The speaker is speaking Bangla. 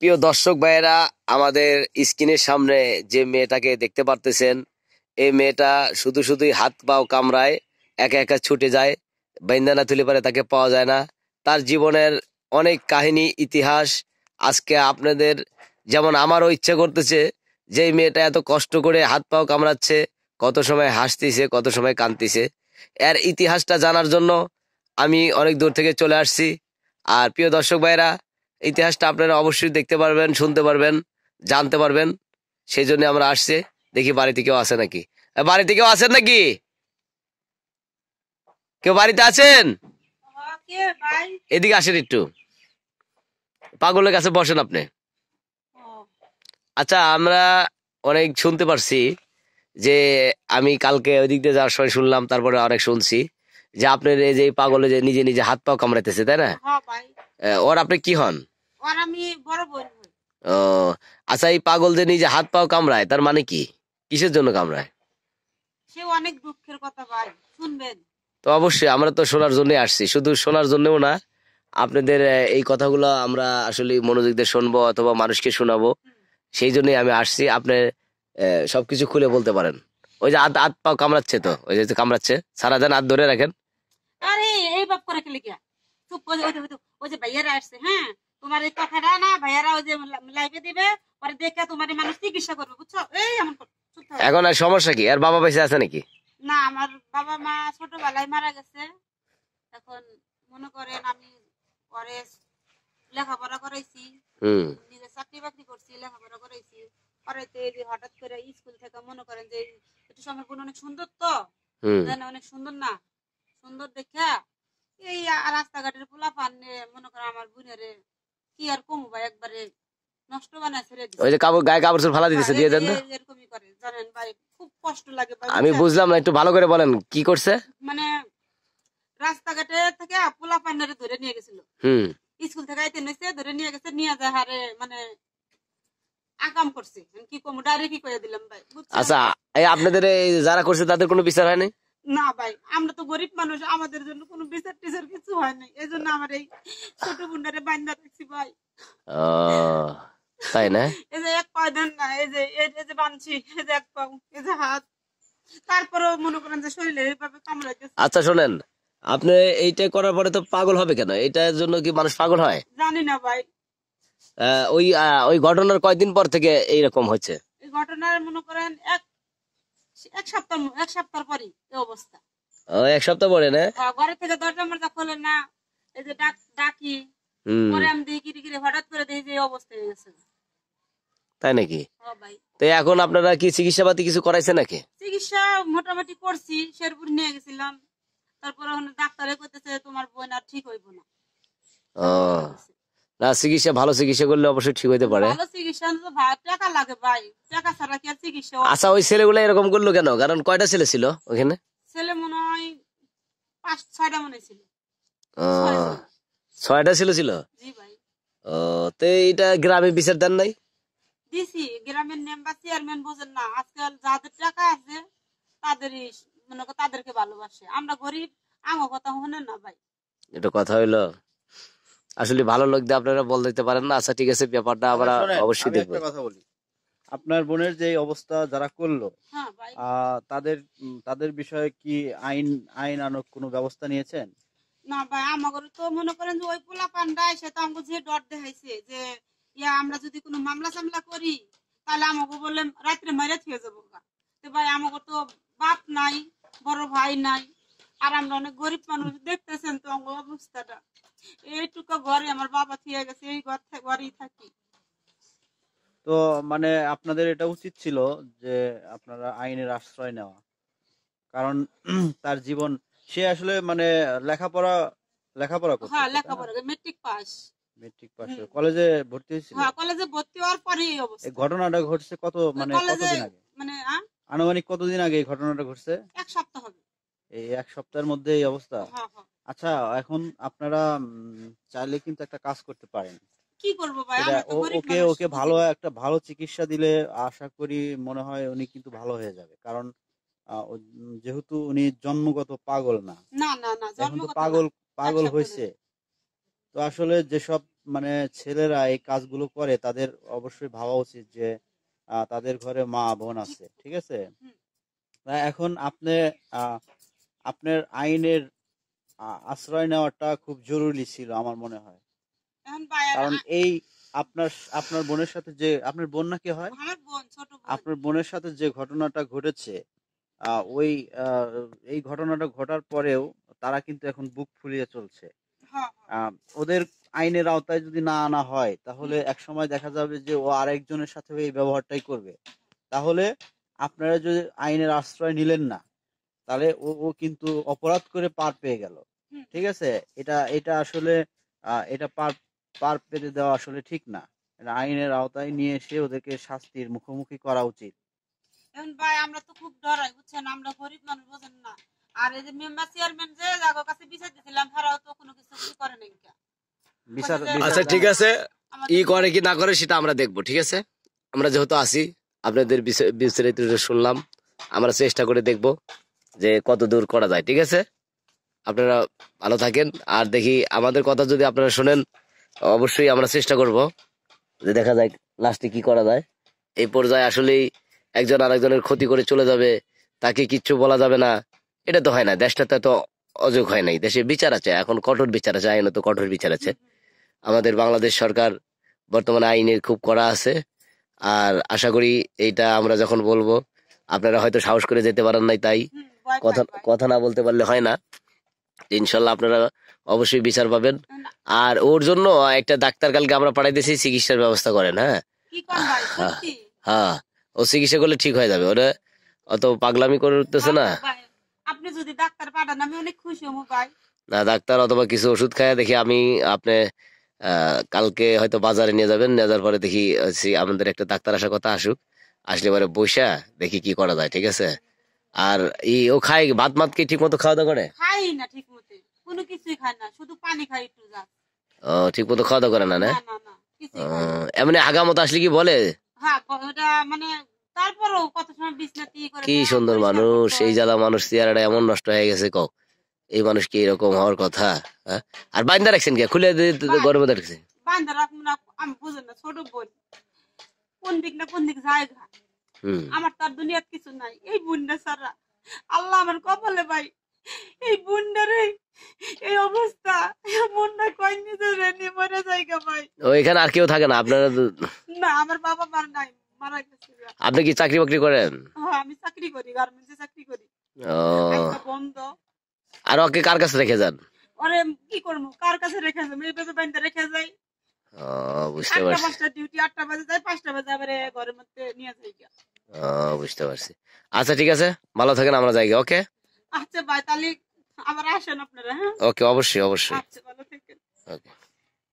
প্রিয় দর্শক ভাইয়েরা, আমাদের স্ক্রিনের সামনে যে মেয়েটাকে দেখতে পারতেছেন, এই মেয়েটা শুধু শুধুই হাত পাও কামড়ায়, একা একা ছুটে যায়, বাইন্দা না তুলে পারে তাকে পাওয়া যায় না। তার জীবনের অনেক কাহিনী ইতিহাস আজকে আপনাদের, যেমন আমারও ইচ্ছা করতেছে যে এই মেয়েটা এত কষ্ট করে হাত পাও কামড়াচ্ছে, কত সময় হাসতিছে, কত সময় কাঁদতিছে, এর ইতিহাসটা জানার জন্য আমি অনেক দূর থেকে চলে আসছি। আর প্রিয় দর্শক ভাইরা, ইতিহাসটা আপনারা অবশ্যই দেখতে পারবেন, শুনতে পারবেন, জানতে পারবেন। সেই জন্য আমরা আসছি। দেখি বাড়িতে কেউ আছে নাকি। বাড়িতে কেউ আছেন নাকি? কেউ বাড়িতে আছেন? এদিকে আসেন একটু, পাগলের কাছে বসেন আপনি। আচ্ছা, আমরা অনেক শুনতে পারছি যে, আমি কালকে ওই দিক দিয়ে যাওয়ার সময় শুনলাম, তারপরে অনেক শুনছি যে আপনার এই যে পাগলে যে নিজে নিজে হাত পাও কামড়াইতেছে, তাই না? ওর আপনি কি হন? ও আচ্ছা, এই পাগল যে নিজে হাত পাও কামড়ায়, তার মানে কি? কিসের জন্য কামড়ায়? সে অনেক দুঃখের কথা ভাই, শুনবেন তো অবশ্যই, আমরা তো শোনার জন্য আসছি, শুধু শোনার জন্যও না, আপনাদের এই কথাগুলো আমরা আসলে মনোযোগ দিয়ে শুনবো অথবা মানুষকে শোনাবো, সেই জন্যই আমি আসছি। আপনি সবকিছু খুলে বলতে পারেন। ওই যে হাত হাত পাও কামড়াচ্ছে, তো ওই যে কামড়াচ্ছে, সারা দিন হাত ধরে রাখেন। আরে এই বাপ করে খেলে গিয়া চুপ করে, ওই যে ভাইয়ারা আসছে, হ্যাঁ তোমার এই কথাটা না, ভাইয়ারা ওই যে লাইভে দিবে, পরে দেখে তোমার মানুষ চিকিৎসা করবে, বুঝছো? এই এমন এখন আর সমস্যা কি? আর বাবা বেঁচে আছে নাকি? না, আমার বাবা মা ছোটবেলায় মারা গেছে। এখন মনে করেন আমি পরে লেখাপড়া করাইছি, নিজে চাকরি বাকরি করছি, লেখাপড়া করাইছি। পরে হঠাৎ করে স্কুল থেকে মনে করেন যে একটু সময় বোন অনেক সুন্দর, তো অনেক সুন্দর না, সুন্দর দেখা এই রাস্তাঘাটের পোলা পান মনে করেন আমার বোনের কি আর কমু ভাই, একবারে নষ্ট বানায় ছেড়ে দিচ্ছে। ওই যে কাপড় গায়ে কাপড় ফালা দিতেছে, দিয়ে দেন না। এরকমই করে, জানেন ভাই, খুব কষ্ট লাগে ভাই। আমি বুঝলাম না, একটু ভালো করে বলেন কি করছে। মানে রাস্তাঘাটে থেকে পোলা পান্ডারে ধরে নিয়ে গেছিল, স্কুল থেকে আইতে নিয়েছে, ধরে নিয়ে গেছে, নিয়ে যায় হারে মানে আকাম করছে, কি কম ডাইরেক্ট কি করে দিলাম ভাই। আচ্ছা, এই আপনাদের যারা করছে তাদের কোনো বিচার হয়নি? না ভাই, আমরা তো গরিব মানুষ, আমাদের জন্য কোনো বিচার টিচার কিছু হয় নাই, এই জন্য আমার এই ছোট বুন্ডারে বান্ধা রাখছি ভাই। তাই না? এই যে এক পা দেন না, এই যে বানছি, এই যে এক পা, এই যে হাত, তারপরেও মনে করেন যে শরীরে এইভাবে কামড়াইতেছে। আচ্ছা শোনেন, আপনি এইটা করার পরে তো পাগল হবে কেন? এটার জন্য কি মানুষ পাগল হয়? জানি না ভাই। ওই ঘটনার কয়দিন পর থেকে এইরকম হচ্ছে? এই ঘটনার মনে করেন এক সপ্তাহ পরই এই অবস্থা। এক সপ্তাহ পরে না? ঘরে থেকে দরজা মরজা খোলে না, এই যে ডাকি, পরে আমি দেখি কিরে হঠাৎ করে দেখি যে অবস্থা হয়ে গেছে। তাই নাকি? তো এখন আপনারা কি চিকিৎসা পাতি কিছু করাইছেন নাকি? চিকিৎসা মোটামুটি করছি, শেরপুর নিয়ে গেছিলাম, তারপরে ডাক্তারে কইতেছে তোমার বোন আর ঠিক হইব না। না, চিকিৎসা ভালো চিকিৎসা করলে অবশ্যই ঠিক হইতে পারে। ভালো চিকিৎসা তো টাকা লাগে ভাই, টাকা ছাড়া কি আর চিকিৎসা? আচ্ছা, ওই ছেলেগুলো এরকম করলো কেন? কারণ কয়টা ছেলে ছিল ওখানে? ছেলে মনে হয় 5-6টা মনে ছিল। 6টা ছিল? জি ভাই। ও, তো এইটা গ্রামে বিচার দেন নাই? দিছি, গ্রামের মেম্বার চেয়ারম্যান বোঝেন না, আজকাল যাদের টাকা আছে তাদেরই মনে করেন তাদেরকে ভালোবাসে, আমরা গরিব, আমার কথা শুনেন না ভাই। এটা কথা হইলো? আসলে ভালো লোক দিয়ে আপনারা বল দিতে পারেন না। আচ্ছা ঠিক আছে, ব্যাপারটা আমরা অবশ্যই দেখবো। কথা বলি, আপনার বোনের যে অবস্থা যারা করলো, তাদের তাদের বিষয়ে কি আইনানুগ কোনো ব্যবস্থা নিয়েছেন? না ভাই, আমাকে তো মনে করেন যে ওই পোলা পান্ডা এসে তো আমাকে যে ডর দেখাইছে যে আমরা যদি কোনো মামলা সামলা করি তাহলে আমাকে বললেন রাত্রে মাইরে থুয়ে যাবো। তো ভাই আমাকে তো বাপ নাই, বড় ভাই নাই, আর আমরা অনেক গরিব মানুষ, দেখতেছেন তো আমার অবস্থাটা, এইটুকু ঘরে আমার বাবা থুয়ে গেছে, এই ঘরেই থাকি। তো মানে আপনাদের এটা উচিত ছিল যে আপনারা আইনের আশ্রয় নেওয়া, কারণ তার জীবন, সে আসলে মানে লেখাপড়া করছে। হ্যাঁ, লেখাপড়া মেট্রিক পাস কলেজে ভর্তি হয়েছিল। হ্যাঁ, কলেজে ভর্তি হওয়ার পরে এই অবস্থা। এই ঘটনাটা ঘটছে কতদিন আগে? মানে আনুমানিক কতদিন আগে এই ঘটনাটা ঘটছে? এক সপ্তাহ হবে। এই এক সপ্তাহের মধ্যে এই অবস্থা? আচ্ছা, এখন আপনারা চাইলে কিন্তু একটা কাজ করতে পারেন। কি করব ভাই, আমরা তো গরিব মানুষ। ওকে ভালো চিকিৎসা দিলে আশা করি মনে হয় উনি কিন্তু ভালো হয়ে যাবে, কারণ যেহেতু উনি জন্মগত পাগল না, না না না, জন্মগত পাগল হয়েছে, তো আসলে যেসব মানে ছেলেরা এই কাজগুলো করে তাদের অবশ্যই ভাবা উচিত যে তাদের ঘরে মা বোন আছে, ঠিক আছে। হুম। এখন আপনি আপনার আইনের আশ্রয় নেওয়াটা খুব জরুরি ছিল আমার মনে হয়। এখন ভাই আর কারণ এই আপনার আপনার বোনের সাথে যে আপনার বোন নাকি হয়, আমার বোন, ছোট বোন। আপনার বোনের সাথে যে ঘটনাটা ঘটেছে ওই এই ঘটনাটা ঘটার পরেও তারা কিন্তু এখন বুক ফুলিয়ে চলছে। হ্যাঁ, হ্যাঁ। আহ, ওদের আইনের আওতায় যদি না আনা হয় তাহলে এক সময় দেখা যাবে যে ও আরেকজনের সাথে এই ব্যবহারটাই করবে। তাহলে আপনারা যদি আইনের আশ্রয় নিলেন না, তাহলে ও ও কিন্তু অপরাধ করে পার পেয়ে গেল, হুম। ঠিক আছে। এটা এটা আসলে এটা পার পার পেতে দেওয়া আসলে ঠিক না। এটা আইনের আওতায় নিয়ে এসে ওদেরকে শাস্তির মুখোমুখি করা উচিত। এখন ভাই আমরা তো খুব ডরাই, বুঝছেন, আমরা গরিব মানুষ, বোঝেন না। আর এই যে মেম্বার চেয়ারম্যান যে যাদের কাছে বিচার দিয়েছিলাম, তারাও তো কোনো কিছু করে নাই। বিচার আচ্ছা বিচার ঠিক আছে, ই আমাদের করে কি না করে সেটা আমরা দেখবো, ঠিক আছে। আমরা যেহেতু আছি, আপনাদের বিস্তারিত শুনলাম, আমরা চেষ্টা করে দেখবো যে কত দূর করা যায়, ঠিক আছে। আপনারা ভালো থাকেন, আর দেখি আমাদের কথা যদি আপনারা শোনেন, অবশ্যই আমরা চেষ্টা করব যে দেখা যায় লাস্টে কি করা যায়। এই পর্যায়ে আসলেই একজন আরেকজনের ক্ষতি করে চলে যাবে, তাকে কিচ্ছু বলা যাবে না, এটা তো হয় না। দেশটাতে তো অযোগ হয় নাই, দেশে বিচার আছে, এখন কঠোর বিচার আছে, আইনত কঠোর বিচার আছে। আমাদের বাংলাদেশ সরকার বর্তমানে আইনের খুব কড়া আছে। আর আশা করি এইটা আমরা যখন বলবো, আপনারা হয়তো সাহস করে যেতে পারেন নাই, তাই ভয় কথা পাই ভাই। কথা না বলতে পারলে হয় না। ইনশাল্লাহ আপনারা অবশ্যই বিচার পাবেন। আর ওর জন্য একটা ডাক্তার কালকে আমরা পাঠাইতেছি, চিকিৎসার ব্যবস্থা করেন। হ্যাঁ, কি কোন ভাই, সত্যি? হ্যাঁ, ও চিকিৎসা করলে ঠিক হয়ে যাবে। ওরা অত পাগলামি করে উঠতেছে না। ভাই, আপনি যদি ডাক্তার পাঠান আমি অনেক খুশি হবো ভাই। না, ডাক্তার অথবা কিছু ওষুধ খায় দেখি আমি আপনি কালকে হয়তো বাজারে নিয়ে যাবেন, নিয়ে যাওয়ার পরে দেখি আমাদের একটা ডাক্তার আসার কথা, আসুক, আসলে পরে বৈশা দেখি কি করা যায়, ঠিক আছে। আর ও খায় ভাত মাত কি ঠিক মতো খাওয়া দাওয়া করে? খাই না ঠিক মতো, কোনো কিছুই খায় না, শুধু পানি খাই একটু যা। ঠিক মতো খাওয়া দাওয়া করে না, না? না না না, কিছুই খায় না। এমনি আগা মতো আসলে কি বলে? হ্যাঁ, ওটা মানে তারপরেও কত সময় বিছনাতে করে কি দেয়, সুন্দর পরিষ্কার মানুষ, করতে এই হয়। জ্বালা মানুষ চেহারাটা এমন নষ্ট হয়ে গেছে, কও এই মানুষ কি এরকম হওয়ার কথা? হ্যাঁ? আর বাইন্দা রাখছেন কে, খুলে গরমে রাখছেন? বান্ধা রাখবো না, আমি বুঝেন না, ছোট বোন কোন দিক না কোন দিক জায়গা। হুম। আমার তার দুনিয়ার কিছু নাই, এই বুনটা ছাড়া। আল্লাহ আমার কপালে ভাই, এই বুনটারে এই অবস্থা, মনটা কয় নিজের নিয়ে মরে জায়গা ভাই। ও এখানে আর কেউ থাকে না আপনারা? না, আমার বাবা মার নাই, মারা গেছে। আপনি কি চাকরি বাকরি করেন? হ্যাঁ, আমি চাকরি করি, গার্মেন্টসে চাকরি করি। ও, একটা বন্ধ। আর ওকে কার কাছে রেখে যান? ওরে কি করবো, কার কাছে রেখে যাবো, এইভাবে বান্ধা রেখে যাই। ও, বুঝতে 8টা পারছি। 5টা ডিউটি, 8টা বাজে যায়, 5টা বাজে আবার ঘরের মধ্যে নিয়ে যাই। ও, বুঝতে পারছি। আচ্ছা ঠিক আছে, ভালো থাকেন, আমরা যাই। ওকে আচ্ছা ভাই, তাহলে আবার আসেন আপনারা। হ্যাঁ, ওকে, অবশ্যই অবশ্যই। আচ্ছা, ভালো থাকেন। ওকে।